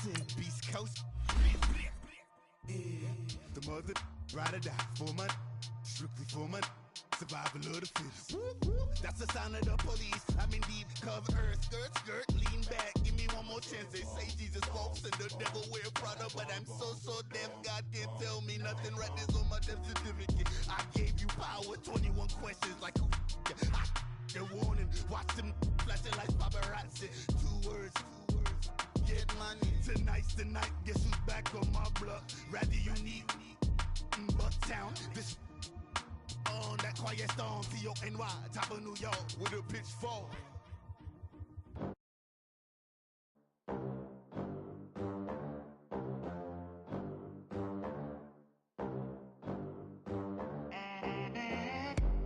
represent Beast Coast. Yeah. The mother ride or die for money, strictly for money. Survival of the fittest. That's the sound of the police. I'm in deep cover earth, skirt, lean back. Give me one more chance. They say Jesus walks and the devil wear Prada, but I'm so deaf. God can't tell me nothing. Right there's on my death certificate. I gave you power. 21 questions like who the warning. Watch them flashing like paparazzi. Two words. Get money. Tonight's the night. Guess who's back on my block? Rather unique. Bucktown. This on that quiet storm, T-O-N-Y, top of New York with a pitchfork.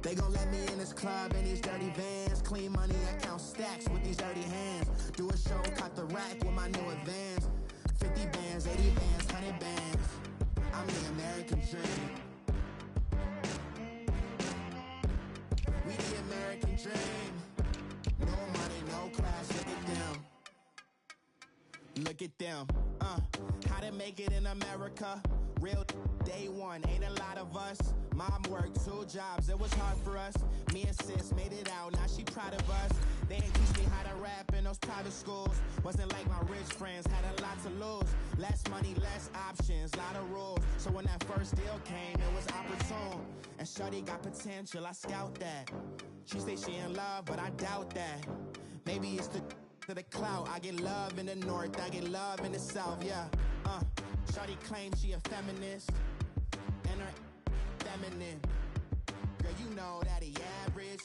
They gon' let me in this club in these dirty vans. Clean money, I count stacks with these dirty hands. Do a show, cut the rack with my new advance. 50 bands, 80 bands, 100 bands. I'm the American dream. We the American dream. No money, no class, look at them. Look at them, how to make it in America. Real day one, ain't a lot of us. Mom worked 2 jobs, it was hard for us. Me and sis made it out, now she proud of us. They ain't teach me how to rap in those private schools. Wasn't like my rich friends, had a lot to lose. Less money, less options, lot of rules. So when that first deal came, it was opportune. And shorty got potential, I scout that. She say she in love, but I doubt that. Maybe it's to the clout. I get love in the north, I get love in the south, yeah. Shorty claims she a feminist, and her feminine. Girl, you know that he average.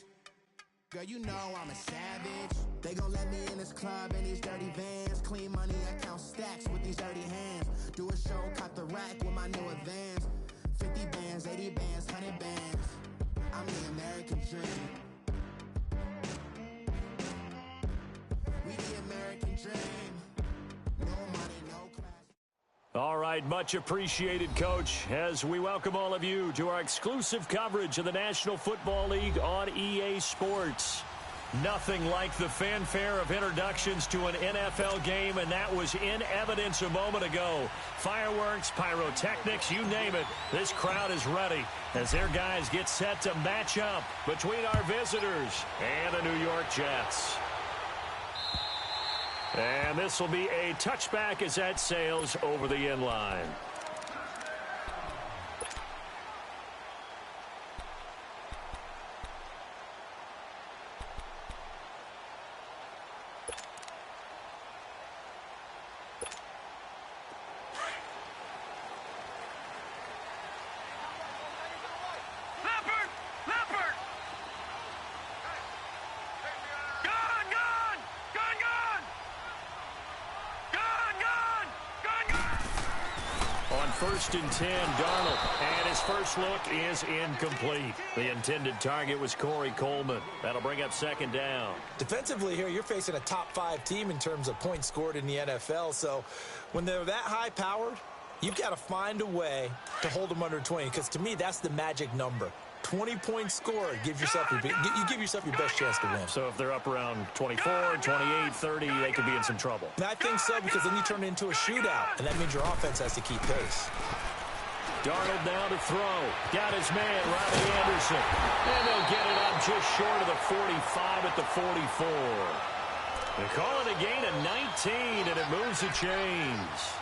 Girl, you know I'm a savage. They gon' let me in this club in these dirty vans. Clean money, I count stacks with these dirty hands. Do a show, cut the rack with my new advance. 50 bands, 80 bands, 100 bands. I'm the American dream. We the American dream. No money, no class. All right, much appreciated, Coach, as we welcome all of you to our exclusive coverage of the National Football League on EA Sports. Nothing like the fanfare of introductions to an NFL game, and that was in evidence a moment ago. Fireworks, pyrotechnics, you name it. This crowd is ready as their guys get set to match up between our visitors and the New York Jets. And this will be a touchback as that sails over the end line. First and 10, Darnold, and his first look is incomplete. The intended target was Corey Coleman. That'll bring up second down. Defensively here, you're facing a top 5 team in terms of points scored in the NFL, so when they're that high-powered, you've got to find a way to hold them under 20, because to me, that's the magic number. 20 points scored, you give yourself your best chance to win. So if they're up around 24, 28, 30, they could be in some trouble. And I think so, because then you turn it into a shootout, and that means your offense has to keep pace. Darnold now to throw. Got his man, Robbie Anderson. And they'll get it up just short of the 45 at the 44. They call it a gain of 19, and it moves the chains.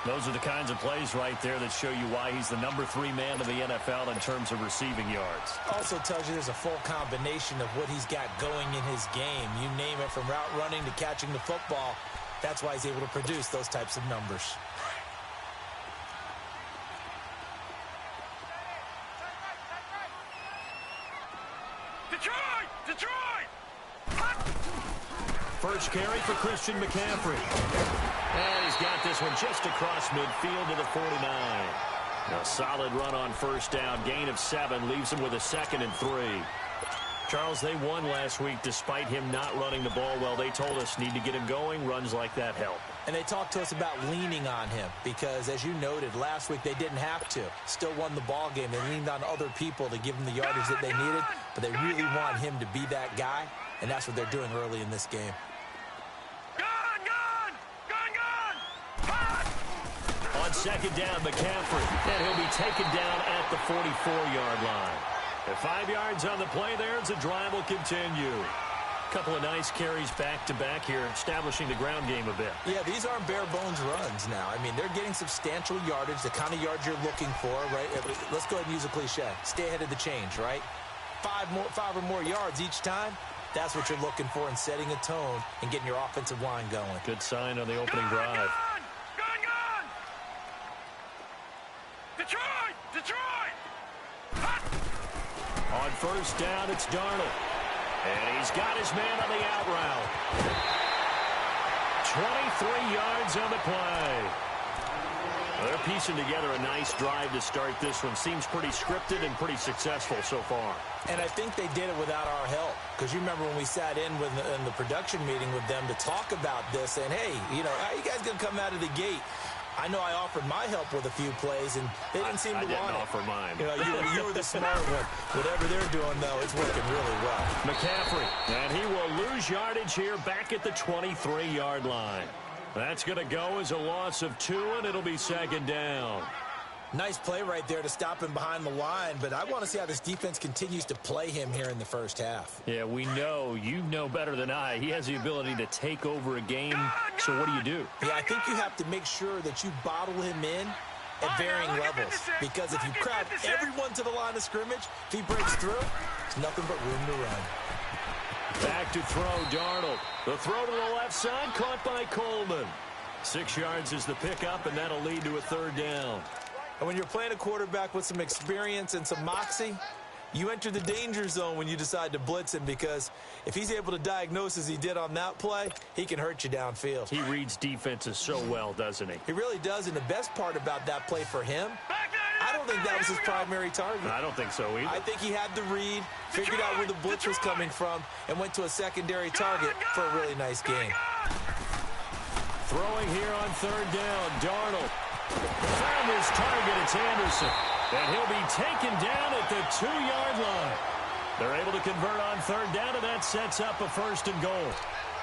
Those are the kinds of plays right there that show you why he's the number 3 man of the NFL in terms of receiving yards. Also tells you there's a full combination of what he's got going in his game. You name it, from route running to catching the football. That's why he's able to produce those types of numbers. First carry for Christian McCaffrey. And he's got this one just across midfield to the 49. A solid run on first down. Gain of 7 leaves him with a 2nd and 3. Charles, they won last week despite him not running the ball well. They told us need to get him going. Runs like that help. And they talked to us about leaning on him because, as you noted, last week they didn't have to. Still won the ball game. They leaned on other people to give them the yardage that they needed, but they really want him to be that guy, and that's what they're doing early in this game. Gun! Gun! Gun! Gun! on second down, McCaffrey. And he'll be taken down at the 44-yard line. At 5 yards on the play there as the drive will continue. Couple of nice carries back-to-back here, establishing the ground game a bit. Yeah, these aren't bare-bones runs now. I mean, they're getting substantial yardage, the kind of yards you're looking for, right? Let's go ahead and use a cliche. Stay ahead of the change, right? 5 or more yards each time, that's what you're looking for in setting a tone and getting your offensive line going. Good sign on the opening drive. Gone! Detroit! On first down, it's Darnold. And he's got his man on the out route. 23 yards on the play. Well, they're piecing together a nice drive to start this one. Seems pretty scripted and pretty successful so far. And I think they did it without our help. Because you remember when we sat in the production meeting with them to talk about this, saying, hey, you know, how you guys going to come out of the gate? I know I offered my help with a few plays, and they didn't seem to want it. I didn't offer mine. You know, you were the smart one. Whatever they're doing, though, it's working really well. McCaffrey, and he will lose yardage here back at the 23-yard line. That's going to go as a loss of 2, and it'll be second down. Nice play right there to stop him behind the line, but I want to see how this defense continues to play him here in the first half. Yeah, we know. You know better than I. He has the ability to take over a game, so what do? Yeah, I think you have to make sure that you bottle him in at varying levels, because if you crowd everyone to the line of scrimmage, if he breaks through, there's nothing but room to run. Back to throw, Darnold. The throw to the left side, caught by Coleman. 6 yards is the pickup, and that'll lead to a third down. And when you're playing a quarterback with some experience and some moxie, you enter the danger zone when you decide to blitz him, because if he's able to diagnose as he did on that play, he can hurt you downfield. He reads defenses so well, doesn't he? He really does, and the best part about that play for him, I don't think that was his primary target. I don't think so either. I think he had the read, figured out where the blitz was coming from, and went to a secondary target for a really nice game. Throwing here on third down, Darnold. Found his target, it's Anderson. And he'll be taken down at the 2-yard line. They're able to convert on third down, and that sets up a first and goal.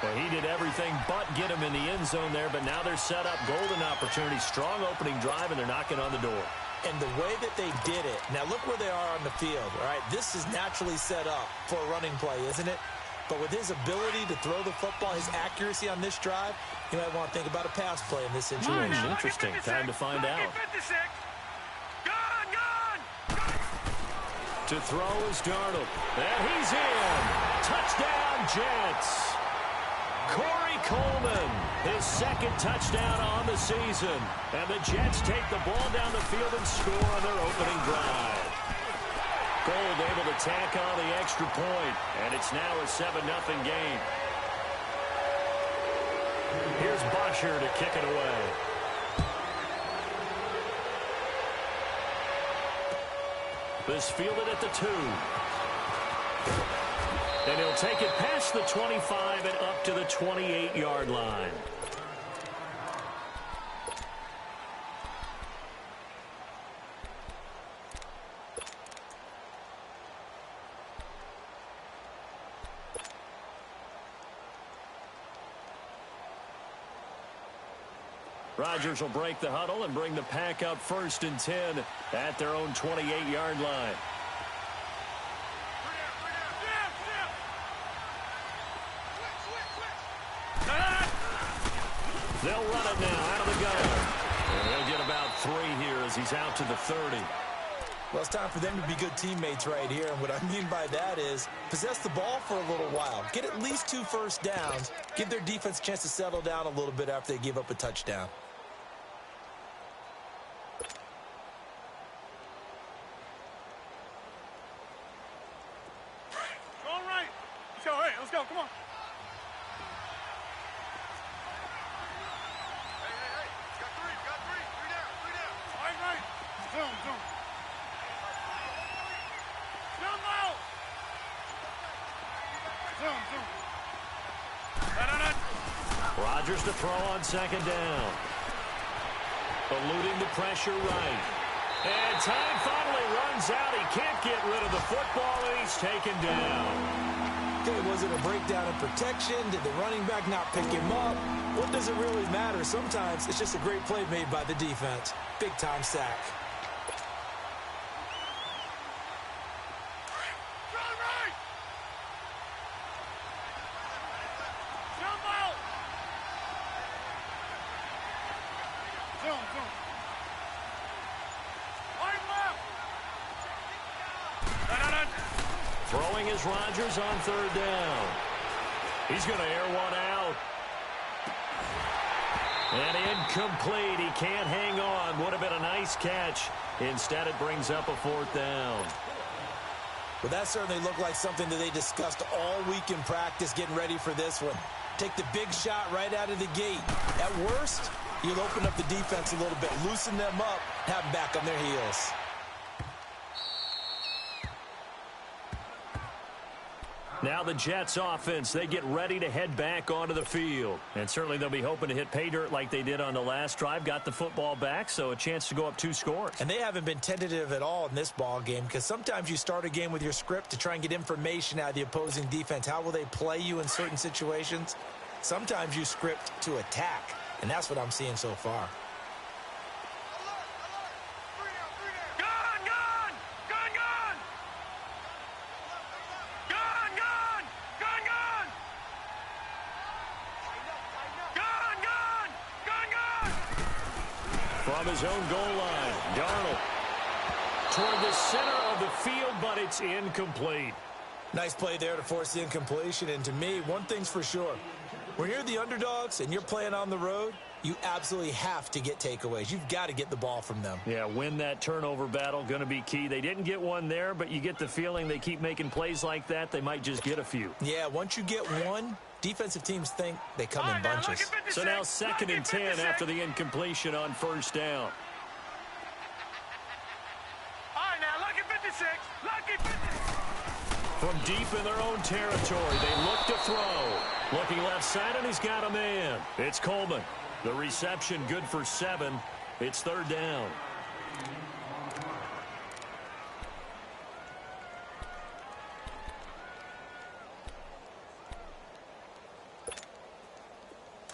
Well, he did everything but get him in the end zone there, but now they're set up golden opportunity. Strong opening drive, and they're knocking on the door. And the way that they did it, now look where they are on the field, all right? This is naturally set up for a running play, isn't it? But with his ability to throw the football, his accuracy on this drive, you might want to think about a pass play in this situation. Interesting. Time to find out. To throw is Darnold. And he's in. Touchdown, Jets. Corey Coleman, his second touchdown on the season. And the Jets take the ball down the field and score on their opening drive. Gold able to tack on the extra point, and it's now a 7-0 game. Here's Bosher to kick it away. This fielded at the 2. And he'll take it past the 25 and up to the 28-yard line. Rodgers will break the huddle and bring the pack out first and 10 at their own 28-yard line. They'll run it now out of the gun. And they'll get about 3 here as he's out to the 30. Well, it's time for them to be good teammates right here. And what I mean by that is possess the ball for a little while. Get at least 2 first downs. Give their defense a chance to settle down a little bit after they give up a touchdown. All right. Let's go. Come on. Hey. Got three. 3 down. Right. Zoom. Rodgers to throw on second down. Eluding the pressure right. And time finally runs out. He can't get rid of the football, and he's taken down. Okay, was it a breakdown in protection? Did the running back not pick him up? What does it really matter? Sometimes it's just a great play made by the defense. Big-time sack. Throwing is Rodgers on third down. He's going to air one out. And incomplete. He can't hang on. Would have been a nice catch. Instead, it brings up a fourth down. Well, that certainly looked like something that they discussed all week in practice getting ready for this one. Take the big shot right out of the gate. At worst, you'll open up the defense a little bit, loosen them up, have them back on their heels. Now the Jets offense, they get ready to head back onto the field. And certainly they'll be hoping to hit pay dirt like they did on the last drive. Got the football back, so a chance to go up 2 scores. And they haven't been tentative at all in this ball game because sometimes you start a game with your script to try and get information out of the opposing defense. How will they play you in certain situations? Sometimes you script to attack, and that's what I'm seeing so far. From his own goal line, Darnold toward the center of the field, but it's incomplete. Nice play there to force the incompletion, and to me, one thing's for sure. When you're the underdogs and you're playing on the road, you absolutely have to get takeaways. You've got to get the ball from them. Yeah, win that turnover battle, going to be key. They didn't get one there, but you get the feeling they keep making plays like that, they might just get a few. Yeah, once you get one, defensive teams think they come in bunches. So now 2nd and 10 after the incompletion on first down. All right, now, lucky 56. Lucky 56. From deep in their own territory, they look to throw. Looking left side, and he's got a man. It's Coleman. The reception good for 7. It's 3rd down.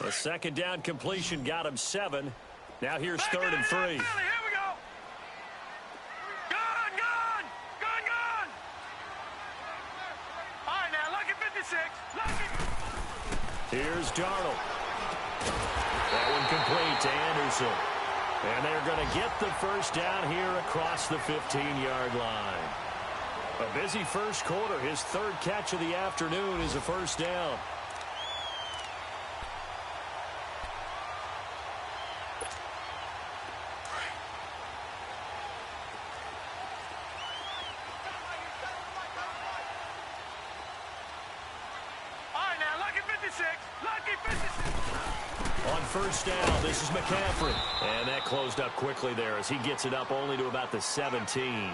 A 2nd down completion got him 7. Now here's 3rd and 3. Here we go. Gone. All right, now, lucky 56. Lucky. Here's Darnold. That one complete to Anderson. And they're going to get the first down here across the 15-yard line. A busy first quarter. His 3rd catch of the afternoon is a first down. On first down, this is McCaffrey. And that closed up quickly there as he gets it up only to about the 17.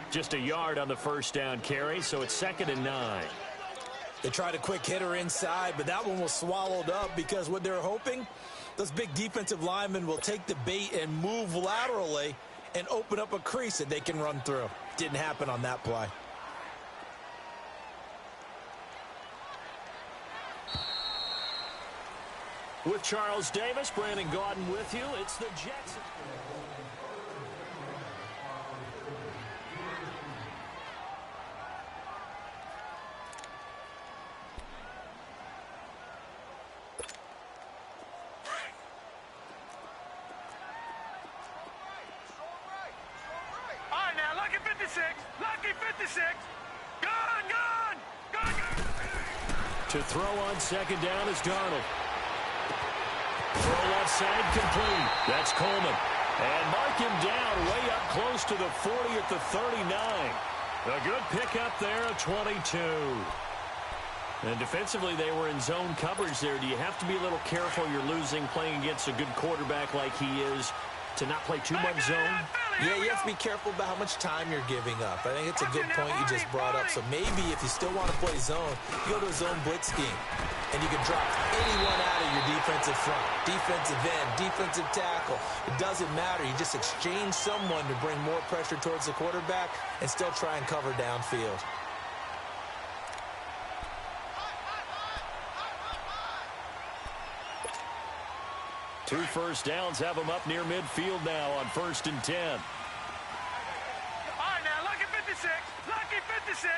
Just a yard on the first down carry, so it's 2nd and 9. They tried a quick hitter inside, but that one was swallowed up because what they're hoping, those big defensive linemen will take the bait and move laterally and open up a crease that they can run through. Didn't happen on that play. With Charles Davis, Brandon Gaudin with you. It's the Jets. All right, now, lucky 56. Lucky 56. Gone. To throw on 2nd down is Darnold. Throw left side complete. That's Coleman. And mark him down way up close to the 40 at the 39. A good pickup there at 22. And defensively, they were in zone coverage there. Do you have to be a little careful? You're losing playing against a good quarterback like he is to not play too much zone? Yeah, you have to be careful about how much time you're giving up. I think it's a good point you just brought up. So maybe if you still want to play zone, you go to a zone blitz scheme. And you can drop anyone out of your defensive front, defensive end, defensive tackle. It doesn't matter. You just exchange someone to bring more pressure towards the quarterback and still try and cover downfield. 2 first downs have them up near midfield now on 1st and 10. All right, now, lucky 56. Lucky 56.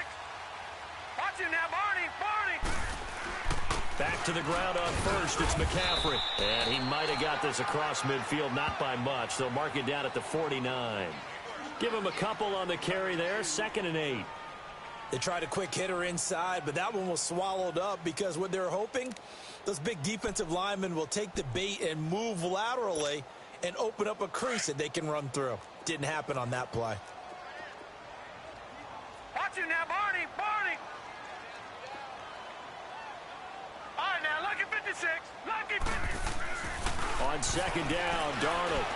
Watch him now, Barney. Back to the ground on 1st. It's McCaffrey. And he might have got this across midfield, not by much. They'll mark it down at the 49. Give him a couple on the carry there. 2nd and 8. They tried a quick hitter inside, but that one was swallowed up because what they're hoping, those big defensive linemen will take the bait and move laterally and open up a crease that they can run through. Didn't happen on that play. Watch him now, Barney. All right, now, lucky 56. Lucky 56. On 2nd down, Darnold.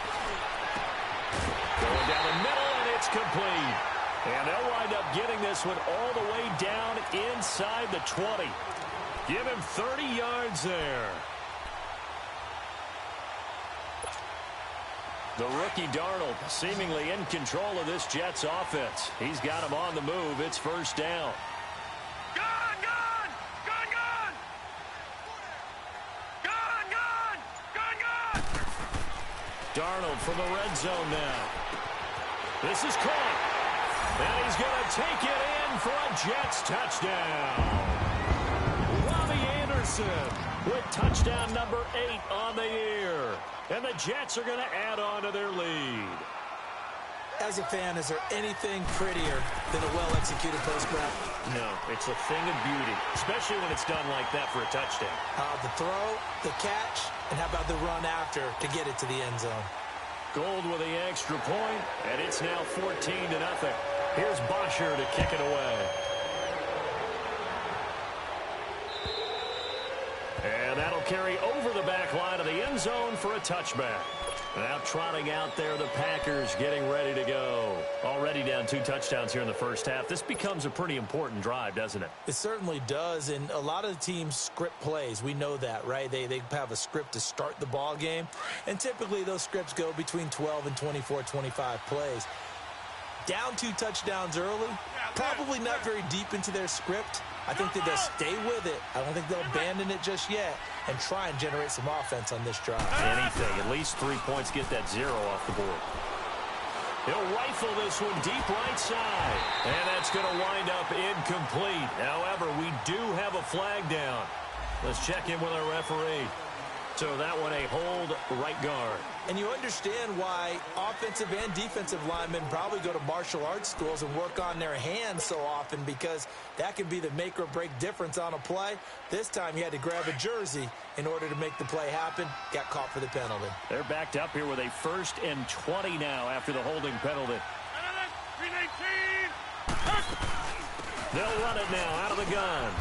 Going down the middle, and it's complete. And they'll wind up getting this one all the way down inside the 20. Give him 30 yards there. The rookie Darnold seemingly in control of this Jets offense. He's got him on the move. It's 1st down. Darnold from the red zone now. This is caught. And he's going to take it in for a Jets touchdown. Robbie Anderson with touchdown number 8 on the year. And the Jets are going to add on to their lead. As a fan, is there anything prettier than a well-executed post-grab? No, it's a thing of beauty, especially when it's done like that for a touchdown. The throw, the catch, and how about the run after to get it to the end zone? Gold with the extra point, and it's now 14-0. Here's Bosher to kick it away. And that'll carry over the back line of the end zone for a touchback. Now trotting out there, the Packers getting ready to go. Already down 2 touchdowns here in the first half. This becomes a pretty important drive, doesn't it? It certainly does, and a lot of the teams script plays. We know that, right? They have a script to start the ball game, and typically those scripts go between 12 and 24, 25 plays. Down 2 touchdowns early, probably not very deep into their script. I think that they'll stay with it. I don't think they'll abandon it just yet and try and generate some offense on this drive. Anything. At least 3 points, get that 0 off the board. He'll rifle this one deep right side. And that's going to wind up incomplete. However, we do have a flag down. Let's check in with our referee. So that one a hold right guard. And you understand why offensive and defensive linemen probably go to martial arts schools and work on their hands so often, because that can be the make or break difference on a play. This time he had to grab a jersey in order to make the play happen. Got caught for the penalty. They're backed up here with a 1st and 20 now after the holding penalty. 319. They'll run it now out of the gun.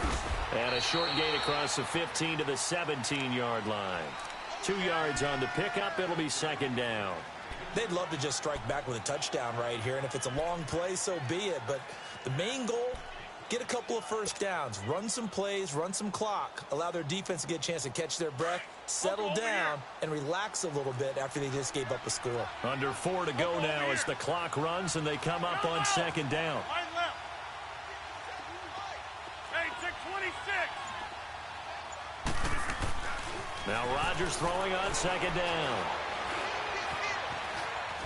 And a short gain across the 15 to the 17-yard line. 2 yards on the pickup. It'll be 2nd down. They'd love to just strike back with a touchdown right here, and if it's a long play, so be it. But the main goal, get a couple of first downs, run some plays, run some clock, allow their defense to get a chance to catch their breath, settle down, and relax a little bit after they just gave up a score. Under 4 to go now as the clock runs, and they come up on 2nd down. Now Rodgers throwing on 2nd down.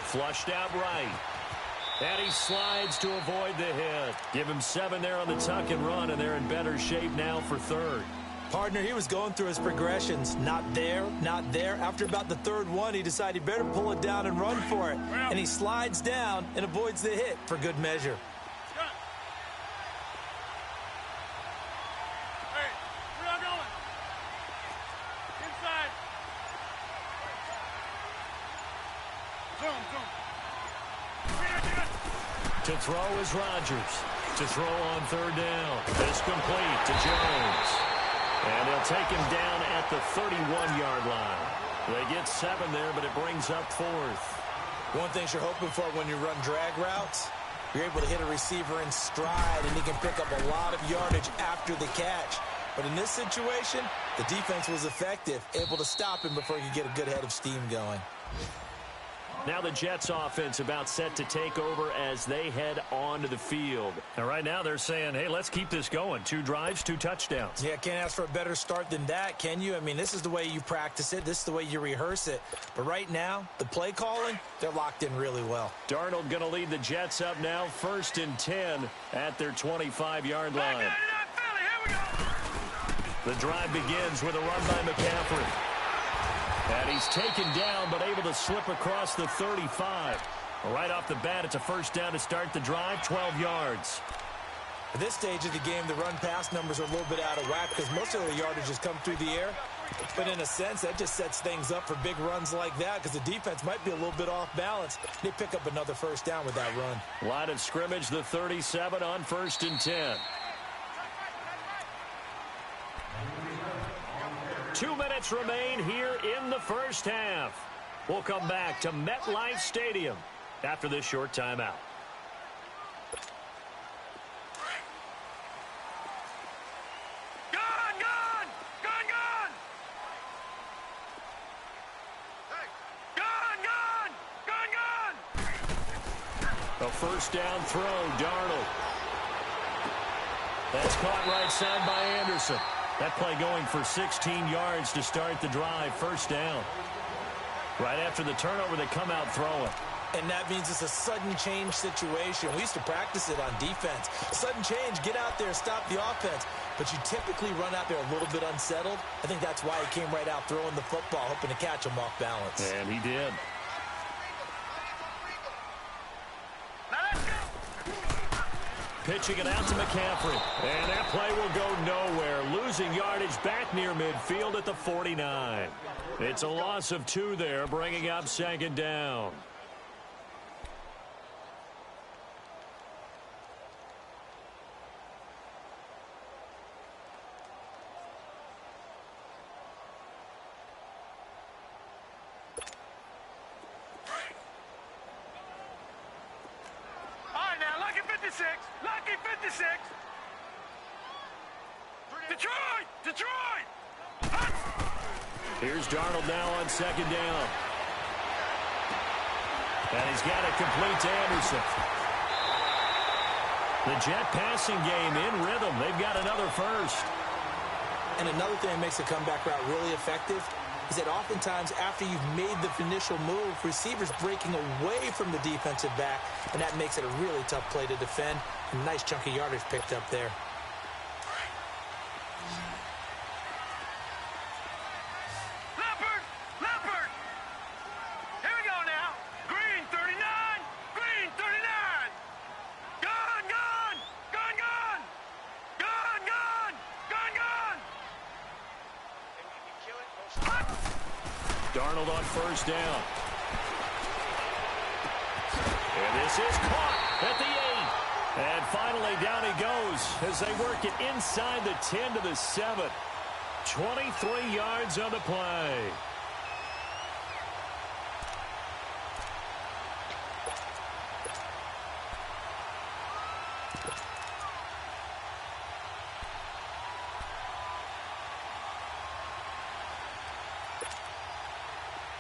Flushed out right. And he slides to avoid the hit. Give him 7 there on the tuck and run, and they're in better shape now for 3rd. Partner, he was going through his progressions. Not there, not there. After about the 3rd one, he decided he better pull it down and run for it. And he slides down and avoids the hit for good measure. To throw is Rodgers. To throw on 3rd down. It's complete to Jones. And they'll take him down at the 31-yard line. They get 7 there, but it brings up 4th. One thing you're hoping for when you run drag routes, you're able to hit a receiver in stride, and he can pick up a lot of yardage after the catch. But in this situation, the defense was effective, able to stop him before he could get a good head of steam going. Now the Jets offense about set to take over as they head onto the field. And right now they're saying, hey, let's keep this going. 2 drives, 2 touchdowns. Yeah, can't ask for a better start than that, can you? I mean, this is the way you practice it. This is the way you rehearse it. But right now, the play calling, they're locked in really well. Darnold going to lead the Jets up now, 1st and 10 at their 25-yard line. The drive begins with a run by McCaffrey. And he's taken down, but able to slip across the 35. Right off the bat, it's a first down to start the drive, 12 yards. At this stage of the game, the run-pass numbers are a little bit out of whack because most of the yardage has come through the air. But in a sense, that just sets things up for big runs like that because the defense might be a little bit off balance. They pick up another first down with that run. Line of scrimmage, the 37 on 1st and 10. 2 minutes remain here in the first half. We'll come back to MetLife Stadium after this short timeout. A first down throw, Darnold. That's caught right side by Anderson. That play going for 16 yards to start the drive, first down. Right after the turnover, they come out throwing. And that means it's a sudden change situation. We used to practice it on defense. Sudden change, get out there, stop the offense. But you typically run out there a little bit unsettled. I think that's why he came right out throwing the football, hoping to catch him off balance. And he did. Pitching it out to McCaffrey. And that play will go nowhere. Losing yardage back near midfield at the 49. It's a loss of 2 there, bringing up 2nd down. Lucky 56. Detroit. Here's Darnold now on 2nd down. And he's got it complete to Anderson. The Jet passing game in rhythm. They've got another first. And another thing that makes the comeback route really effective is that oftentimes after you've made the initial move, receivers breaking away from the defensive back, and that makes it a really tough play to defend. A nice chunk of yardage picked up there. Leopard. Here we go now. Green 39. Gun. Darnold on first down. And this is caught at the 8. And finally down he goes as they work it inside the 10 to the 7. 23 yards on the play.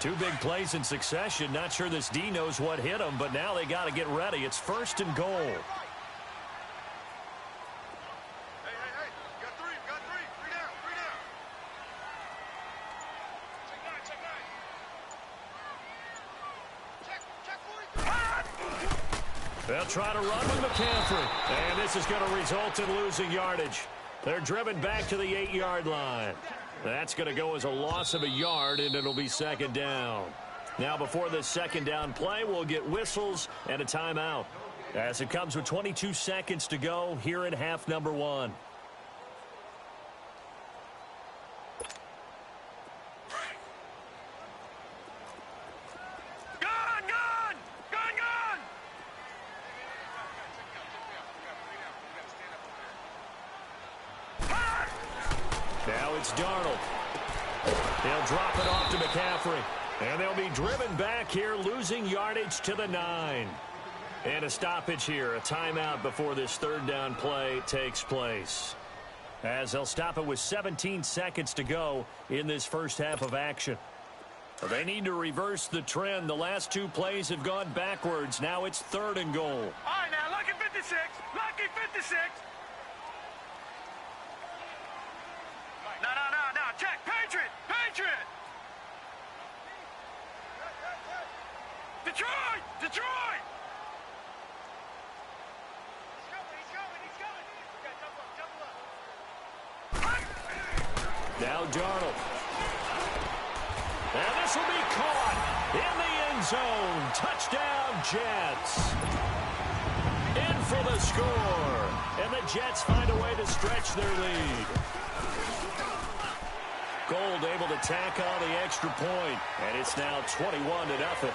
Two big plays in succession. Not sure this D knows what hit him, but now they got to get ready. It's 1st and goal. Hey, got three down. Check 43. They'll try to run with McCaffrey, and this is going to result in losing yardage. They're driven back to the 8-yard line. That's going to go as a loss of a yard, and it'll be 2nd down. Now, before this 2nd down play, we'll get whistles and a timeout, as it comes with 22 seconds to go here in half number 1. Now it's Darnold. He'll drop it off to McCaffrey. And they'll be driven back here, losing yardage to the 9. And a stoppage here, a timeout before this 3rd down play takes place. As they'll stop it with 17 seconds to go in this first half of action. They need to reverse the trend. The last two plays have gone backwards. Now it's 3rd and goal. All right, now, lucky 56. Lucky 56. No. Check. Patriot. Detroit. He's coming. Okay, jump up. Now Darnold. And this will be caught in the end zone. Touchdown, Jets. In for the score. And the Jets find a way to stretch their lead. Gold able to tack on the extra point. And it's now 21-0.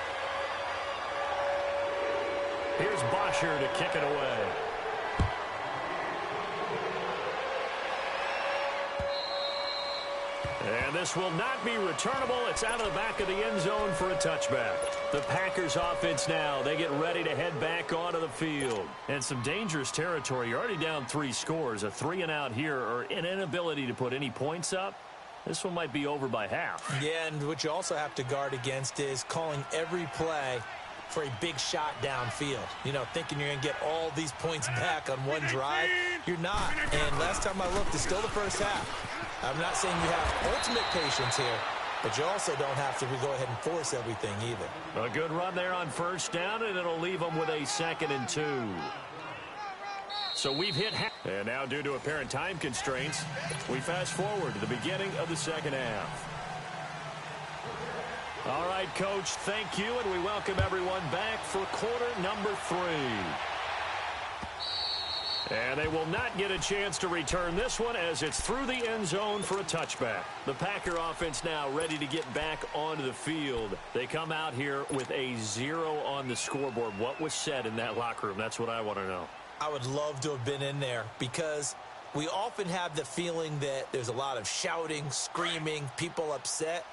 Here's Bosher to kick it away. And this will not be returnable. It's out of the back of the end zone for a touchback. The Packers offense now, they get ready to head back onto the field. And some dangerous territory. You're already down 3 scores. A 3-and-out here or an inability to put any points up. This one might be over by half. Yeah, and what you also have to guard against is calling every play for a big shot downfield. You know, thinking you're going to get all these points back on one drive. You're not. And last time I looked, it's still the first half. I'm not saying you have ultimate patience here, but you also don't have to go ahead and force everything either. A good run there on 1st down, and it'll leave them with a 2nd and 2. So we've hit half. And now, due to apparent time constraints, we fast forward to the beginning of the 2nd half. All right, Coach, thank you, and we welcome everyone back for quarter number 3. And they will not get a chance to return this one as it's through the end zone for a touchback. The Packer offense now ready to get back onto the field. They come out here with a 0 on the scoreboard. What was said in that locker room? That's what I want to know. I would love to have been in there because we often have the feeling that there's a lot of shouting, screaming, people upset.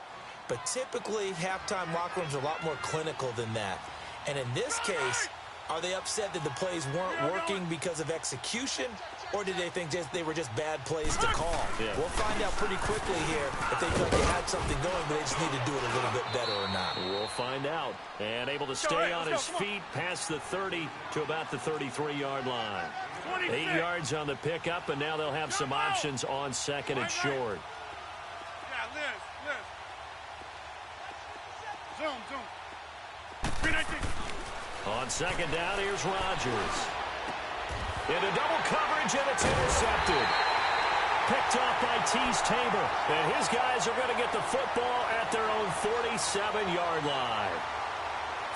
But typically, halftime locker rooms are a lot more clinical than that. And in this case, are they upset that the plays weren't working because of execution, or did they think they were just bad plays to call? Yeah. We'll find out pretty quickly here if they feel like they had something going, but they just need to do it a little bit better or not. We'll find out. And able to stay on his feet past the 30 to about the 33-yard line. 8 yards on the pickup, and now they'll have some options on 2nd and short. Yeah, Liz. Zoom. 319. On 2nd down, here's Rodgers. Into double coverage, and it's intercepted. Picked off by Tease Tabor. And his guys are going to get the football at their own 47-yard line.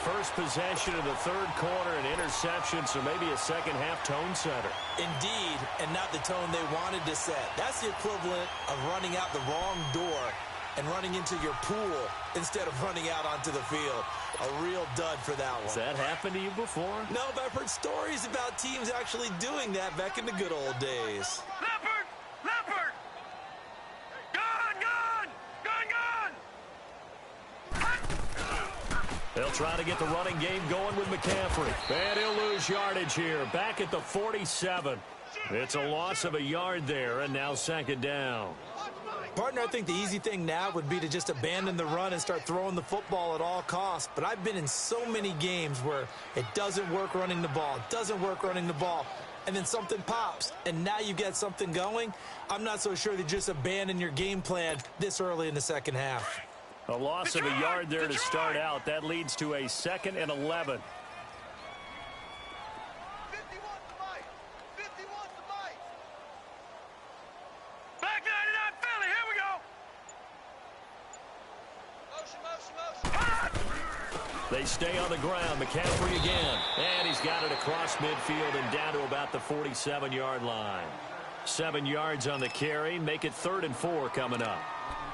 First possession of the 3rd quarter, an interception, so maybe a second-half tone setter. Indeed, and not the tone they wanted to set. That's the equivalent of running out the wrong door and running into your pool instead of running out onto the field. A real dud for that one. Has that happened to you before? No, but I've heard stories about teams actually doing that back in the good old days. Leopard! Gun! They'll try to get the running game going with McCaffrey. And he'll lose yardage here. Back at the 47. It's a loss of a yard there, and now 2nd down. Partner, I think the easy thing now would be to just abandon the run and start throwing the football at all costs. But I've been in so many games where it doesn't work running the ball, and then something pops, and now you get something going. I'm not so sure that just abandon your game plan this early in the 2nd half. A loss of a yard there to start out. That leads to a 2nd and 11. Back 99 Philly, here we go. Motion. They stay on the ground. McCaffrey again. And he's got it across midfield and down to about the 47-yard line. 7 yards on the carry. Make it 3rd and 4 coming up.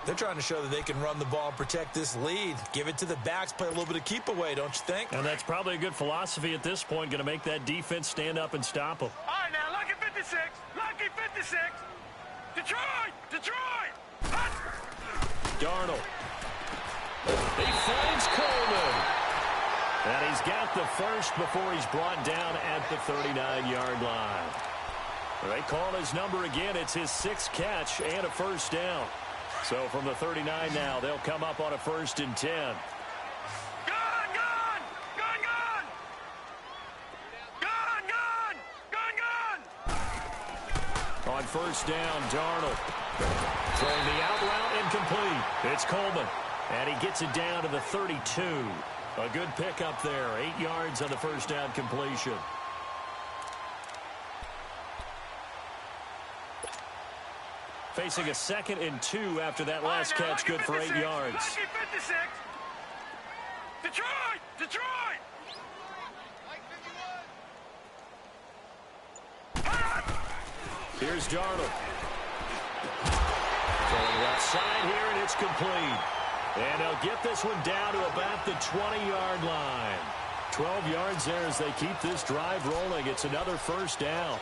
They're trying to show that they can run the ball and protect this lead. Give it to the backs, play a little bit of keep away, don't you think? And that's probably a good philosophy at this point. Going to make that defense stand up and stop them. All right, now, lucky 56. Lucky 56. Detroit! Darnold. He finds Coleman. And he's got the first before he's brought down at the 39-yard line. They call his number again. It's his 6th catch and a 1st down. So from the 39 now, they'll come up on a 1st and 10. On 1st down, Darnold. Throwing the out route incomplete. It's Coleman. And he gets it down to the 32. A good pickup there. 8 yards on the 1st down completion. Facing a 2nd and 2 after that last catch. Good for 8 yards. Lucky 56. Detroit! Detroit! Here's Darnold. Throwing left side here, and it's complete. And they'll get this one down to about the 20-yard line. 12 yards there as they keep this drive rolling. It's another 1st down.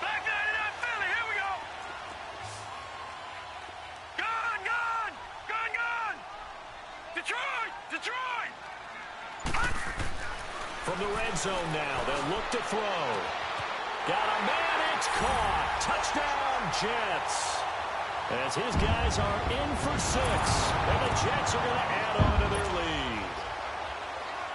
Back there to that Philly. Here we go. Gone, gone, gone, gone. Detroit, Detroit. From the red zone now, they'll look to throw. Got a man, it's caught. Touchdown, Jets. As his guys are in for 6. And the Jets are going to add on to their lead.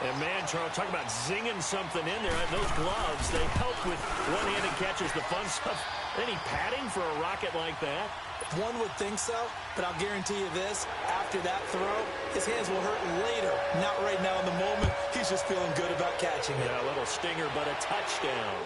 And man, Charles, talk about zinging something in there. Those gloves, they help with one-handed catches, the fun stuff. Any padding for a rocket like that? One would think so, but I'll guarantee you this. After that throw, his hands will hurt later. Not right now in the moment. He's just feeling good about catching it. Yeah, a little stinger, but a touchdown.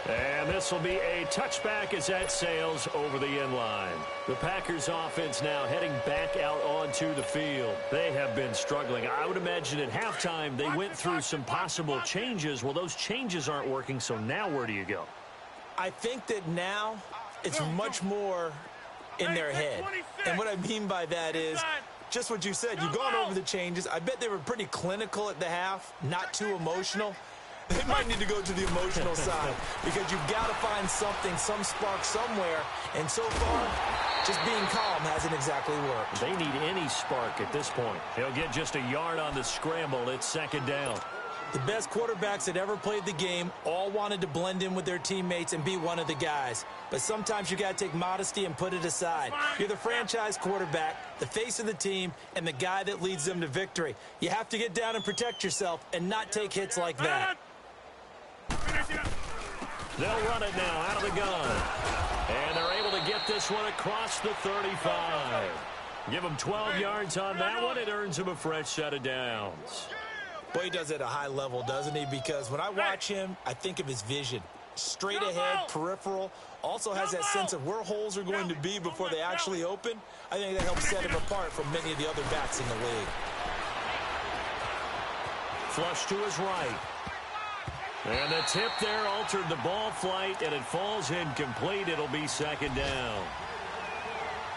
And this will be a touchback as that sails over the end line. The Packers offense now heading back out onto the field. They have been struggling. I would imagine at halftime they went through some possible changes. Well, those changes aren't working, so now where do you go? I think that now it's much more in their head. And what I mean by that is just what you said. You've gone over the changes. I bet they were pretty clinical at the half, not too emotional. They might need to go to the emotional side because you've got to find something, some spark somewhere. And so far, just being calm hasn't exactly worked. They need any spark at this point. He'll get just a yard on the scramble. It's 2nd down. The best quarterbacks that ever played the game all wanted to blend in with their teammates and be one of the guys. But sometimes you got to take modesty and put it aside. You're the franchise quarterback, the face of the team, and the guy that leads them to victory. You have to get down and protect yourself and not take hits like that. They'll run it now out of the gun. And they're able to get this one across the 35. Give him 12 yards on that one. It earns him a fresh set of downs. Boy, he does it at a high level, doesn't he? Because when I watch him, I think of his vision. Straight ahead, peripheral. Also has that sense of where holes are going to be before they actually open. I think that helps set him apart from many of the other backs in the league. Flush to his right. And the tip there altered the ball flight, and it falls incomplete. It'll be 2nd down.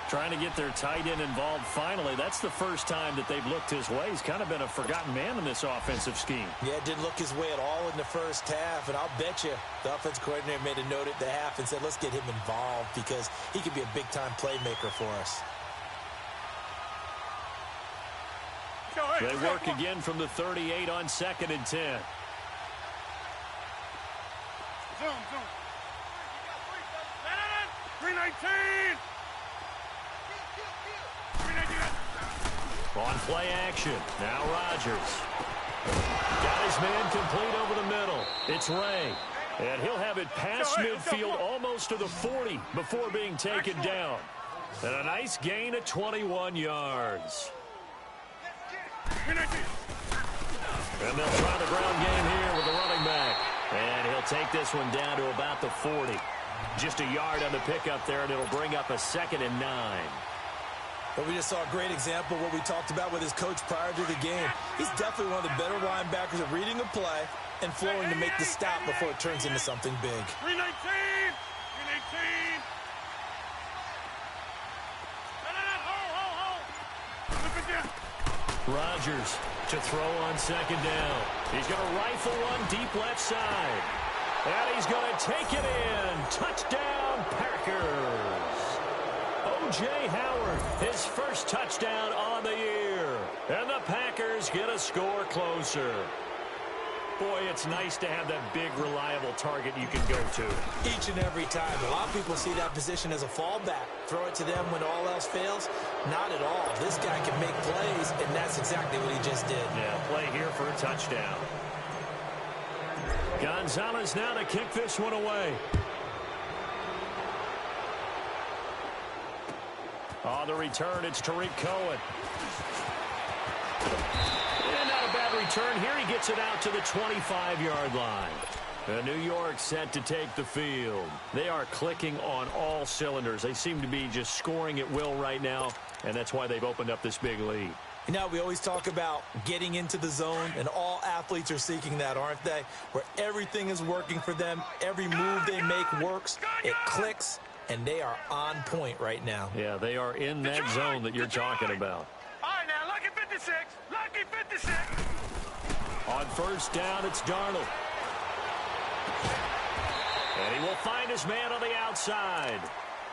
Trying to get their tight end involved finally. That's the first time that they've looked his way. He's kind of been a forgotten man in this offensive scheme. Yeah, it didn't look his way at all in the first half, and I'll bet you the offense coordinator made a note at the half and said, let's get him involved because he could be a big-time playmaker for us. They work again from the 38 on 2nd and 10. Zoom. 319. On play action. Now Rodgers. Got his man complete over the middle. It's Ray. And he'll have it past midfield almost to the 40 before being taken down. And a nice gain of 21 yards. And they'll try the ground game here with the running back. And he'll take this one down to about the 40. Just a yard on the pickup there, and it'll bring up a 2nd and 9. But we just saw a great example of what we talked about with his coach prior to the game. He's definitely one of the better linebackers at reading a play and flowing to make the stop before it turns into something big. 319. Rodgers to throw on 2nd down. He's going to rifle one deep left side. And he's going to take it in. Touchdown, Packers. O.J. Howard, his first touchdown on the year. And the Packers get a score closer. Boy, it's nice to have that big, reliable target you can go to. Each and every time. A lot of people see that position as a fallback. Throw it to them when all else fails. Not at all. This guy can make plays, and that's exactly what he just did. Yeah, play here for a touchdown. Gonzalez now to kick this one away. On the return, it's Tariq Cohen. And not a bad return here. He gets it out to the 25-yard line. New York set to take the field. They are clicking on all cylinders. They seem to be just scoring at will right now, and that's why they've opened up this big lead. You know, we always talk about getting into the zone, and all athletes are seeking that, aren't they? Where everything is working for them. Every move they make works. It clicks, and they are on point right now. Yeah, they are in that zone that you're talking about. All right, now, lucky 56. Lucky 56. On first down, it's Darnold. And he will find his man on the outside.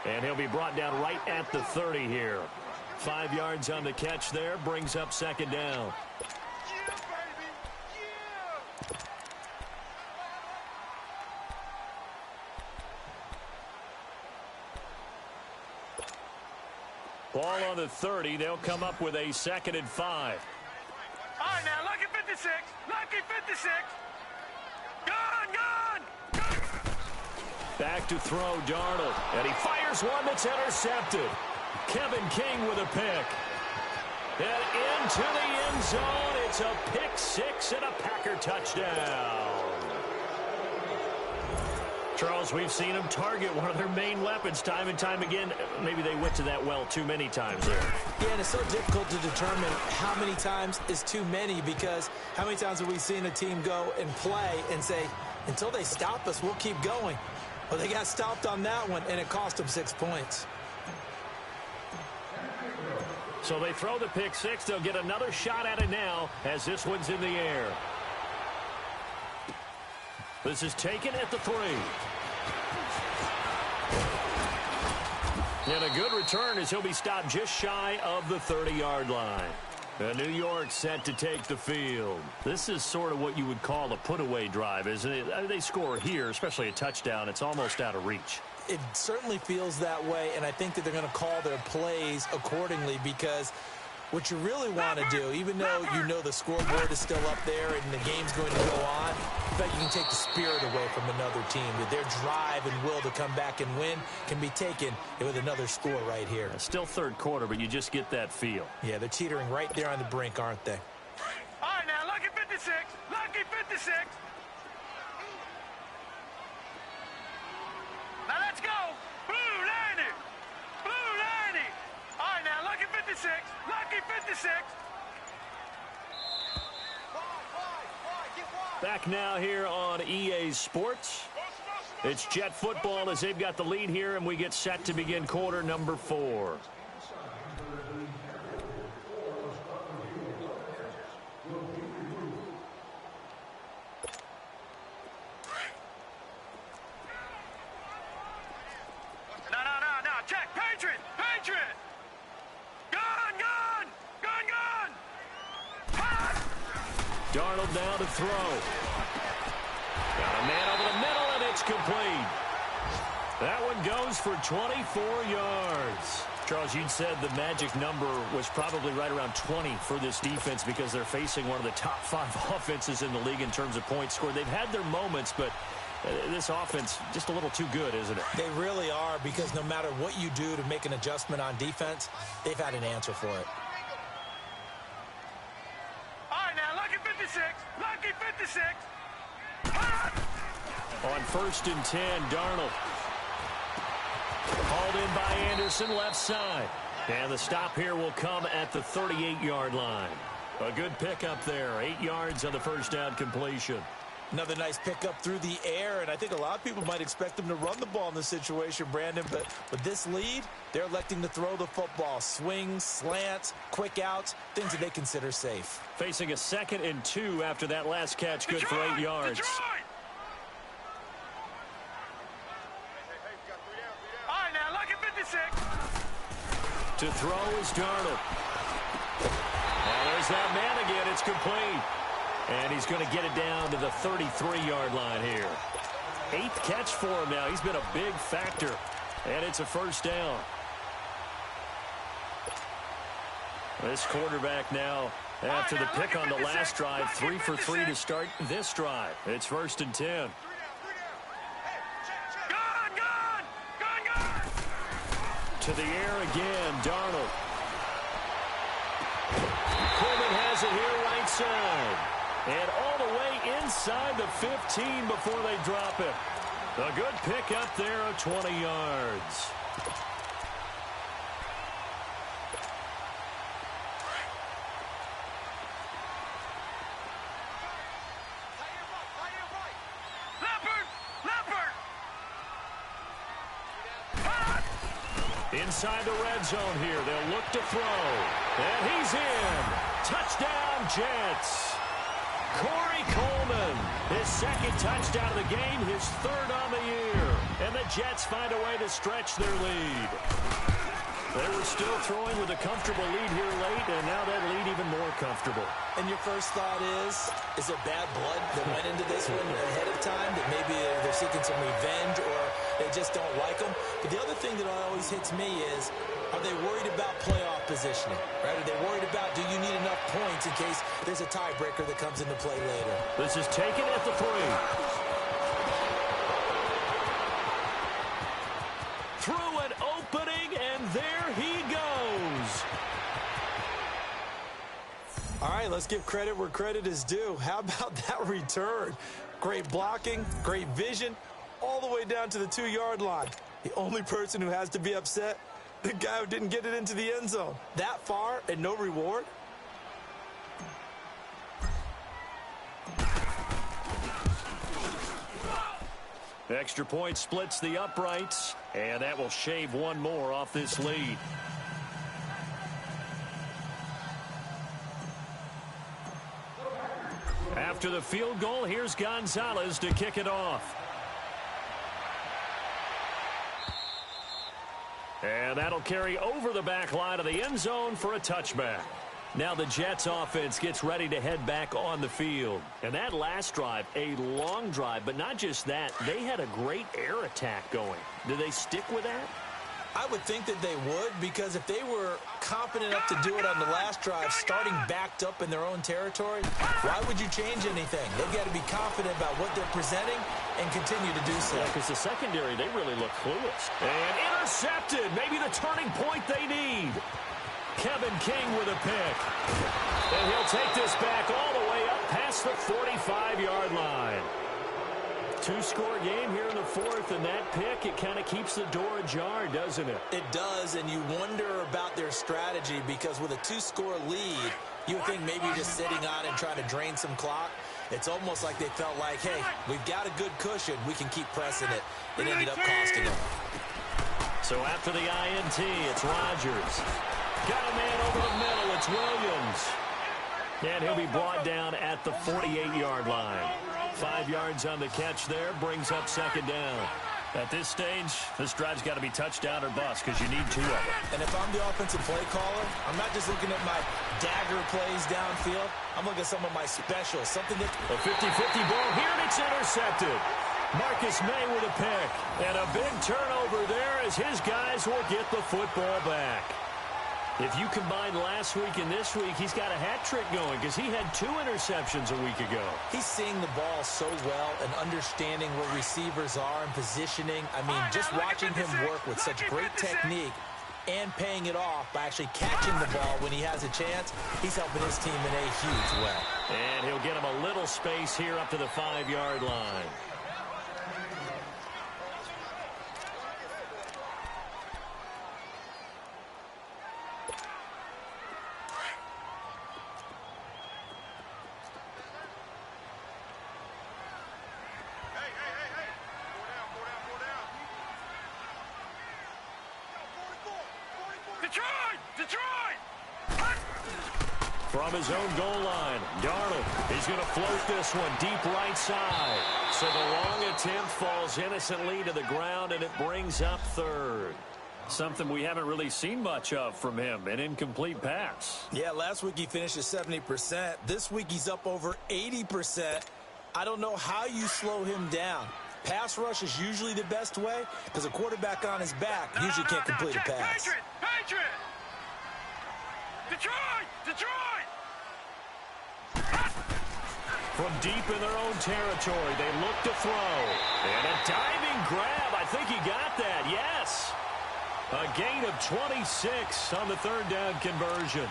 And he'll be brought down right at the 30 here. 5 yards on the catch there, brings up second down. Yeah, baby. Yeah. Ball on the 30. They'll come up with a 2nd and 5. All right, now, lucky 56. Lucky 56. Gone. Back to throw, Darnold. And he fires one that's intercepted. Kevin King with a pick. And into the end zone. It's a pick six and a Packer touchdown. Charles, we've seen them target one of their main weapons time and time again. Maybe they went to that well too many times there. Yeah, and it's so difficult to determine how many times is too many, because how many times have we seen a team go and play and say, until they stop us, we'll keep going. Well, they got stopped on that one, and it cost them 6 points. So they throw the pick six. They'll get another shot at it now as this one's in the air. This is taken at the 3. And a good return as he'll be stopped just shy of the 30-yard line. New York set to take the field. This is sort of what you would call a put-away drive, isn't it? They score here, especially a touchdown. It's almost out of reach. It certainly feels that way, and I think that they're going to call their plays accordingly, because what you really want to do, even though you know the scoreboard is still up there and the game's going to go on, I bet you can take the spirit away from another team. That their drive and will to come back and win can be taken with another score right here. It's still third quarter, but you just get that feel. Yeah, they're teetering right there on the brink, aren't they? All right, now, lucky 56. Lucky 56. Now, let's go. Blue 90. Blue 90. All right, now, lucky 56. Lucky 56. Back now here on EA Sports. It's Jet football as they've got the lead here, and we get set to begin quarter number 4. No. Check. Patriot. Gone. Hot. Darnold now to throw. Got a man over the middle, and it's complete. That one goes for 24 yards. Charles, you'd said the magic number was probably right around 20 for this defense, because they're facing one of the top 5 offenses in the league in terms of points scored. They've had their moments, but this offense just a little too good, isn't it? They really are, because no matter what you do to make an adjustment on defense, they've had an answer for it. All right, now, lucky 56. Lucky 56. Hot. On first and 10, Darnold. Hauled in by Anderson, left side. And the stop here will come at the 38-yard line. A good pickup there. 8 yards on the first down completion. Another nice pickup through the air, and I think a lot of people might expect them to run the ball in this situation, Brandon, but with this lead, they're electing to throw the football. Swings, slants, quick outs, things that they consider safe. Facing a 2nd and 2 after that last catch, good for 8 yards. Detroit. All right, now, lucky 56. To throw is Darnold. And there's that man again. It's complete. And he's going to get it down to the 33-yard line here. 8th catch for him now. He's been a big factor. And it's a first down. This quarterback now, after the pick on the last drive, 3 for 3 to start this drive. It's 1st and 10. To the air again, Darnold. Coleman has it here right side. And all the way inside the 15 before they drop it. A good pick up there of 20 yards. Inside the red zone here. They'll look to throw. And he's in. Touchdown, Jets. Corey Coleman, his 2nd touchdown of the game, his 3rd on the year. And the Jets find a way to stretch their lead. They were still throwing with a comfortable lead here late, and now that lead even more comfortable. And your first thought is there bad blood that went into this one ahead of time, that maybe they're seeking some revenge or they just don't like them? But the other thing that always hits me is, are they worried about playoff positioning? Right? Are they worried about, do you need enough points in case there's a tiebreaker that comes into play later? This is taken at the 3. Through an opening, and there he goes. All right, let's give credit where credit is due. How about that return? Great blocking, great vision, all the way down to the 2-yard line. The only person who has to be upset, the guy who didn't get it into the end zone. That far and no reward? Extra point splits the uprights, and that will shave one more off this lead. After the field goal, here's Gonzalez to kick it off. And that'll carry over the back line of the end zone for a touchback. Now the Jets offense gets ready to head back on the field. And that last drive, a long drive, but not just that, they had a great air attack going. Do they stick with that? I would think that they would, because if they were competent enough to do it on the last drive, starting backed up in their own territory, why would you change anything? They've got to be confident about what they're presenting and continue to do so. Yeah, because the secondary, they really look clueless. And intercepted, maybe the turning point they need. Kevin King with a pick. And he'll take this back all the way up past the 45-yard line. 2-score game here in the 4th, and that pick, it kind of keeps the door ajar, doesn't it? It does, and you wonder about their strategy, because with a 2-score lead, you would think maybe you're just sitting on and trying to drain some clock. It's almost like they felt like, hey, we've got a good cushion. We can keep pressing it. It ended up costing them. So after the INT, it's Rodgers. Got a man over the middle. It's Williams. And he'll be brought down at the 48-yard line. 5 yards on the catch there, brings up 2nd down. At this stage, this drive's got to be touchdown or bust, because you need 2 of them. And if I'm the offensive play caller, I'm not just looking at my dagger plays downfield. I'm looking at some of my specials, something that... A 50-50 ball here, and it's intercepted. Marcus May with a pick. And a big turnover there as his guys will get the football back. If you combine last week and this week, he's got a hat trick going, because he had 2 interceptions a week ago. He's seeing the ball so well and understanding where receivers are and positioning. I mean, just watching him work with such great technique and paying it off by actually catching the ball when he has a chance, he's helping his team in a huge way. And he'll get him a little space here up to the 5-yard line. From his own goal line, Darnold is going to float this one deep right side. So the long attempt falls innocently to the ground, and it brings up 3rd. Something we haven't really seen much of from him, an incomplete pass. Yeah, last week he finished at 70%. This week he's up over 80%. I don't know how you slow him down. Pass rush is usually the best way because a quarterback on his back usually can't complete a pass. Patriot! Detroit! From deep in their own territory, they look to throw. And a diving grab. I think he got that. Yes. A gain of 26 on the third down conversion.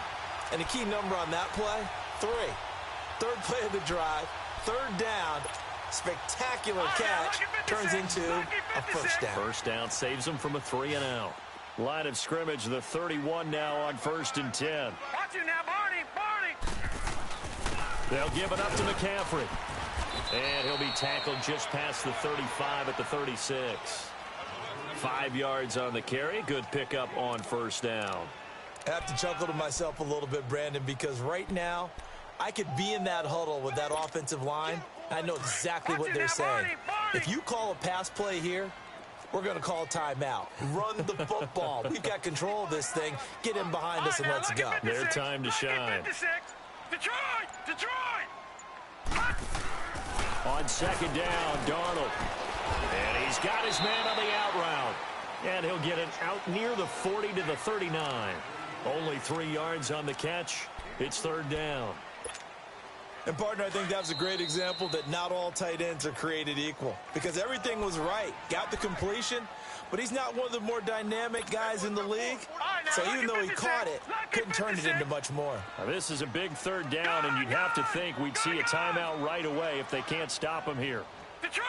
And a key number on that play, 3. Third play of the drive, third down, spectacular catch, turns into a first down. First down saves them from a 3-and-out. Line of scrimmage, the 31 now on 1st and 10. Watch you now, Barney! They'll give it up to McCaffrey. And he'll be tackled just past the 35 at the 36. 5 yards on the carry. Good pickup on first down. I have to chuckle to myself a little bit, Brandon, because right now I could be in that huddle with that offensive line. I know exactly what they're saying. If you call a pass play here, we're going to call a timeout. Run the football. We've got control of this thing. Get in behind us and let's go. Their time to shine. Detroit! On second down, Darnold. And he's got his man on the out route. And he'll get it out near the 40 to the 39. Only 3 yards on the catch. It's third down. And, partner, I think that was a great example that not all tight ends are created equal. Because everything was right. Got the completion, but he's not one of the more dynamic guys in the league. So even though he caught it, couldn't turn it into much more. Now, this is a big third down, and you'd have to think we'd see a timeout right away if they can't stop him here. Detroit!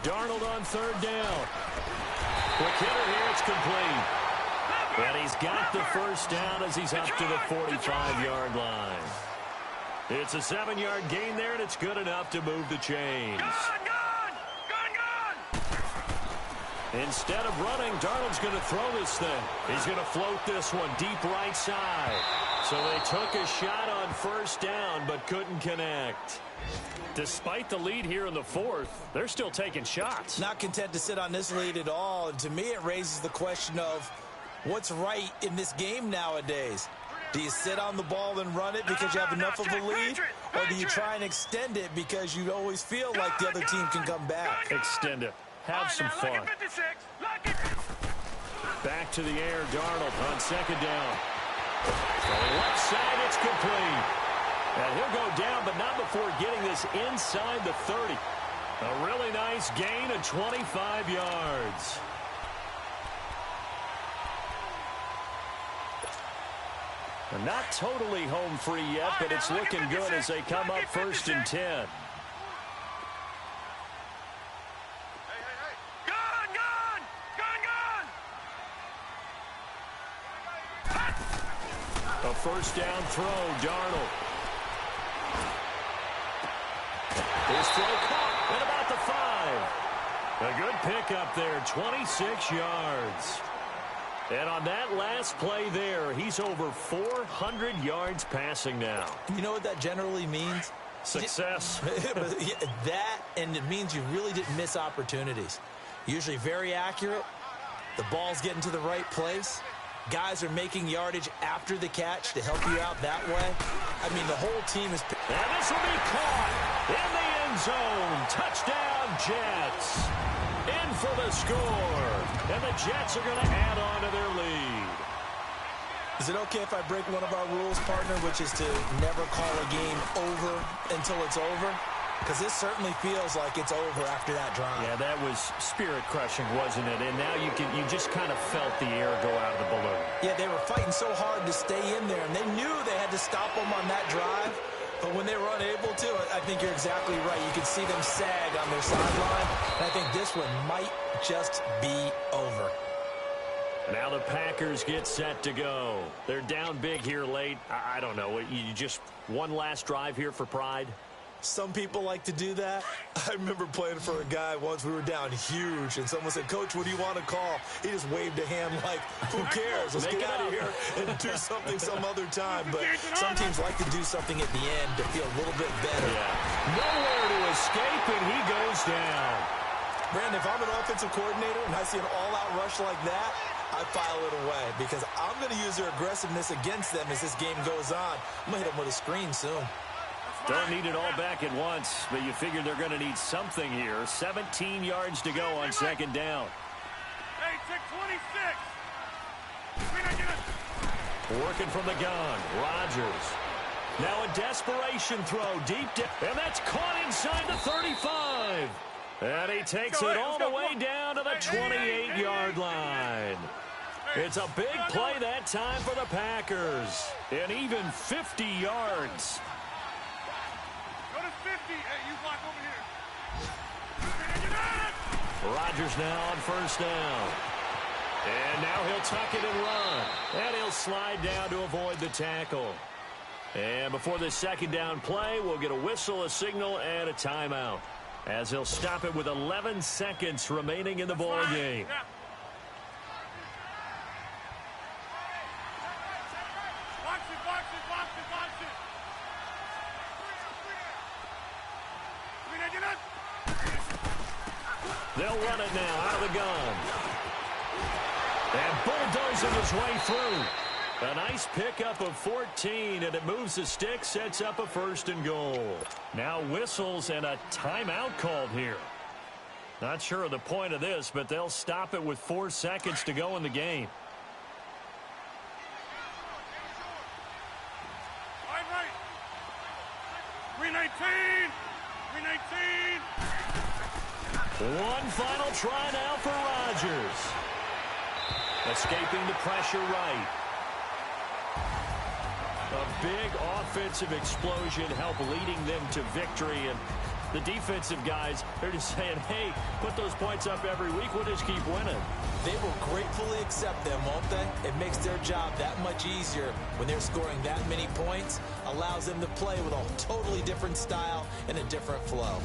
Darnold on third down. Quick hitter here, it's complete. And he's got the first down as he's up to the 45-yard line. It's a 7-yard gain there, and it's good enough to move the chains. Gone! Instead of running, Darnold's going to throw this thing. He's going to float this one deep right side. So they took a shot on first down, but couldn't connect. Despite the lead here in the fourth, they're still taking shots. Not content to sit on this lead at all. And to me, it raises the question of what's right in this game nowadays. Do you sit on the ball and run it because you have enough of a lead? Or do you try and extend it because you always feel like the other team can come back? Extend it. Have some fun. Back to the air, Darnold on second down. On the left side, it's complete. And he'll go down, but not before getting this inside the 30. A really nice gain of 25 yards. And not totally home free yet, but it's looking good as they come up 1st and 10. A first down throw, Darnold. His throw caught at about the 5. A good pickup there, 26 yards. And on that last play there, he's over 400 yards passing now. You know what that generally means? Success. That, and it means you really didn't miss opportunities. Usually very accurate. The ball's getting to the right place. Guys are making yardage after the catch to help you out that way. I mean, the whole team is... And this will be caught in the end zone. Touchdown, Jets. In for the score. And the Jets are going to add on to their lead. Is it okay if I break one of our rules, partner, which is to never call a game over until it's over? Because this certainly feels like it's over after that drive. Yeah, that was spirit-crushing, wasn't it? And now you just kind of felt the air go out of the balloon. Yeah, they were fighting so hard to stay in there, and they knew they had to stop them on that drive. But when they were unable to, I think you're exactly right. You could see them sag on their sideline. And I think this one might just be over. Now the Packers get set to go. They're down big here late. I don't know. You just one last drive here for pride? Some people like to do that. I remember playing for a guy once. We were down huge, and someone said, "Coach, what do you want to call?" He just waved a hand like, "Who cares? Let's get out of here and do something some other time." But some teams like to do something at the end to feel a little bit better. Yeah. Nowhere to escape, and he goes down. Brandon, if I'm an offensive coordinator and I see an all-out rush like that, I file it away because I'm going to use their aggressiveness against them as this game goes on. I'm going to hit them with a screen soon. Don't need it all back at once, but you figure they're going to need something here. 17 yards to go on second down. Hey, check 26. Working from the gun, Rodgers. Now a desperation throw deep down, and that's caught inside the 35. And he takes it all the way down to the 28-yard line. It's a big play that time for the Packers. And even 50 yards. Go to 50. Hey, you block over here. Rodgers now on first down. And now he'll tuck it and run. And he'll slide down to avoid the tackle. And before this second down play, we'll get a whistle, a signal, and a timeout, as he'll stop it with 11 seconds remaining in the ball game. Yeah. Box it, box it, box it, box it. They'll run it now out of the gun. And bulldozing his way through. A nice pickup of 14, and it moves the stick, sets up a 1st and goal. Now whistles and a timeout called here. Not sure of the point of this, but they'll stop it with 4 seconds to go in the game. Right. 319. 319. One final try now for Rodgers. Escaping the pressure right. A big offensive explosion helped leading them to victory. And the defensive guys, they're just saying, hey, put those points up every week. We'll just keep winning. They will gratefully accept them, won't they? It makes their job that much easier when they're scoring that many points. Allows them to play with a totally different style and a different flow.